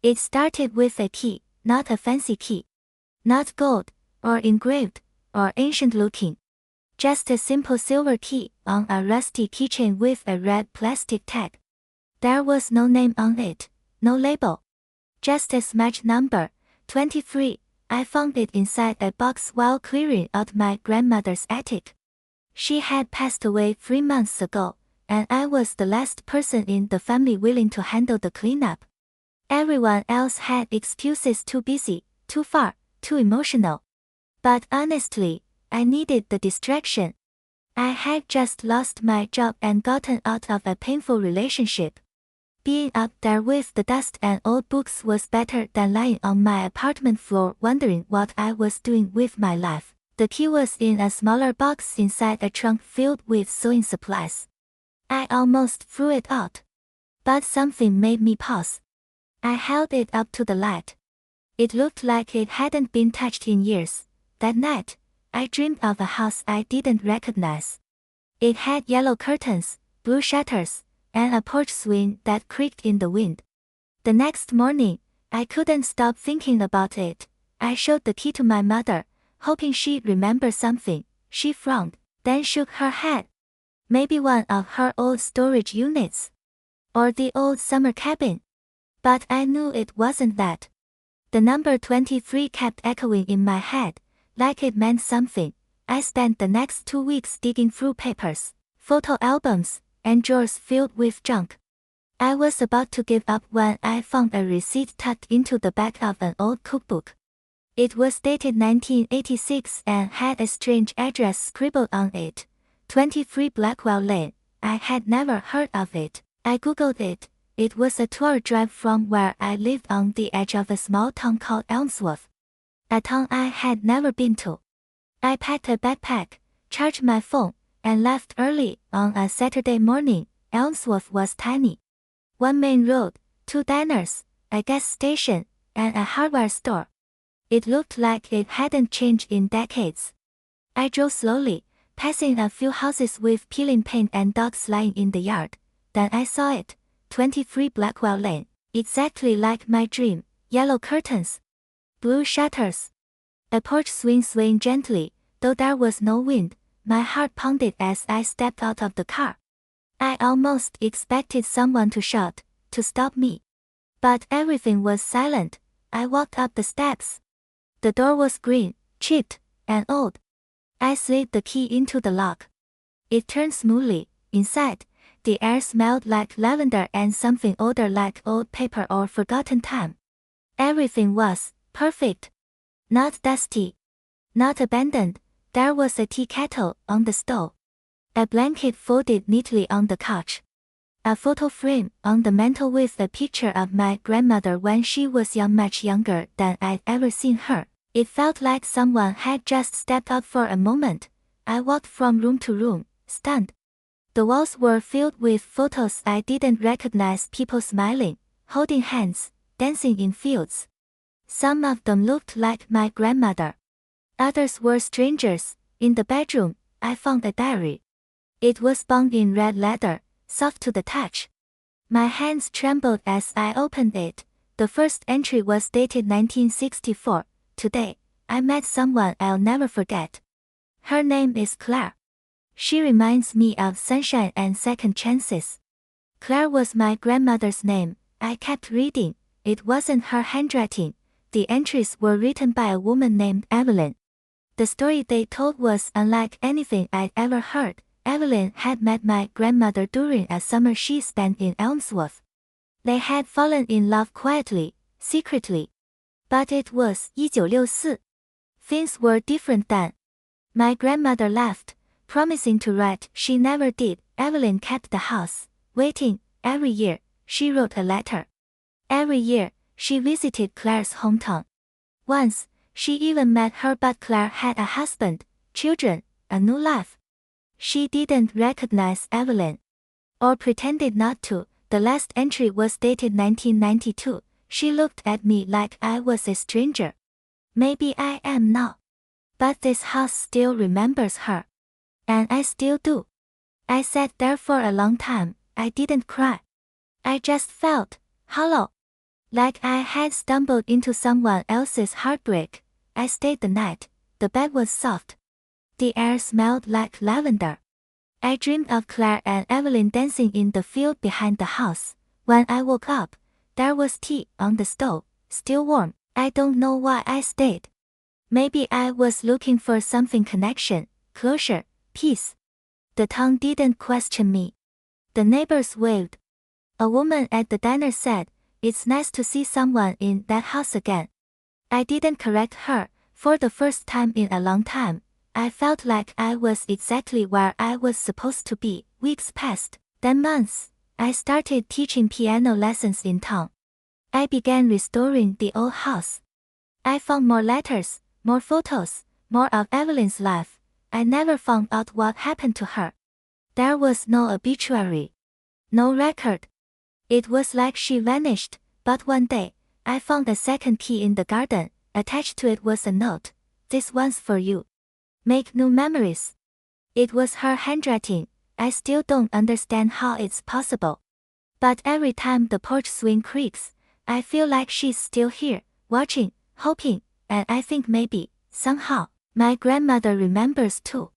It started with a key, not a fancy key. Not gold, or engraved, or ancient-looking. Just a simple silver key on a rusty keychain with a red plastic tag. There was no name on it, no label. Just a smudged number, 23. I found it inside a box while clearing out my grandmother's attic. She had passed away 3 months ago, and I was the last person in the family willing to handle the cleanup. Everyone else had excuses: too busy, too far, too emotional. But honestly, I needed the distraction. I had just lost my job and gotten out of a painful relationship. Being up there with the dust and old books was better than lying on my apartment floor wondering what I was doing with my life. The key was in a smaller box inside a trunk filled with sewing supplies. I almost threw it out. But something made me pause. I held it up to the light. It looked like it hadn't been touched in years. That night, I dreamed of a house I didn't recognize. It had yellow curtains, blue shutters, and a porch swing that creaked in the wind. The next morning, I couldn't stop thinking about it. I showed the key to my mother, hoping she'd remember something. She frowned, then shook her head. Maybe one of her old storage units. Or the old summer cabin. But I knew it wasn't that. The number 23 kept echoing in my head, like it meant something. I spent the next 2 weeks digging through papers, photo albums, and drawers filled with junk. I was about to give up when I found a receipt tucked into the back of an old cookbook. It was dated 1986 and had a strange address scribbled on it. 23 Blackwell Lane. I had never heard of it. I googled it. It was a 2-hour drive from where I lived on the edge of a small town called Elmsworth. A town I had never been to. I packed a backpack, charged my phone, and left early. On a Saturday morning. Elmsworth was tiny. 1 main road, 2 diners, a gas station, and a hardware store. It looked like it hadn't changed in decades. I drove slowly, passing a few houses with peeling paint and dogs lying in the yard. Then I saw it, 23 Blackwell Lane, exactly like my dream. Yellow curtains, blue shutters, a porch swing swaying gently. Though there was no wind, my heart pounded as I stepped out of the car. I almost expected someone to shout, to stop me. But everything was silent. I walked up the steps. The door was green, chipped, and old. I slid the key into the lock. It turned smoothly. Inside, the air smelled like lavender and something older like old paper or forgotten time. Everything was perfect. Not dusty. Not abandoned. There was a tea kettle on the stove. A blanket folded neatly on the couch. A photo frame on the mantel with a picture of my grandmother when she was young, much younger than I'd ever seen her. It felt like someone had just stepped out for a moment. I walked from room to room, stunned. The walls were filled with photos I didn't recognize, people smiling, holding hands, dancing in fields. Some of them looked like my grandmother. Others were strangers. In the bedroom, I found a diary. It was bound in red leather, soft to the touch. My hands trembled as I opened it. The first entry was dated 1964. Today, I met someone I'll never forget. Her name is Claire. She reminds me of sunshine and second chances. Claire was my grandmother's name. I kept reading. It wasn't her handwriting. The entries were written by a woman named Evelyn. The story they told was unlike anything I'd ever heard. Evelyn had met my grandmother during a summer she spent in Elmsworth. They had fallen in love quietly, secretly. But it was 1964. Things were different then. My grandmother left, promising to write. She never did. Evelyn kept the house, waiting. Every year, she wrote a letter. Every year, she visited Claire's hometown. Once, she even met her, but Claire had a husband, children, a new life. She didn't recognize Evelyn. Or pretended not to. The last entry was dated 1992. She looked at me like I was a stranger. Maybe I am now. But this house still remembers her. And I still do. I sat there for a long time. I didn't cry. I just felt hollow. Like I had stumbled into someone else's heartbreak. I stayed the night. The bed was soft. The air smelled like lavender. I dreamed of Claire and Evelyn dancing in the field behind the house. When I woke up, there was tea on the stove, still warm. I don't know why I stayed. Maybe I was looking for something: connection, closure, peace. The town didn't question me. The neighbors waved. A woman at the diner said, "It's nice to see someone in that house again." I didn't correct her. For the first time in a long time, I felt like I was exactly where I was supposed to be. Weeks passed, then months. I started teaching piano lessons in town. I began restoring the old house. I found more letters, more photos, more of Evelyn's life. I never found out what happened to her. There was no obituary, no record. It was like she vanished. But one day, I found a second key in the garden. Attached to it was a note. "This one's for you. Make new memories." It was her handwriting. I still don't understand how it's possible. But every time the porch swing creaks, I feel like she's still here, watching, hoping, and I think maybe, somehow, my grandmother remembers too.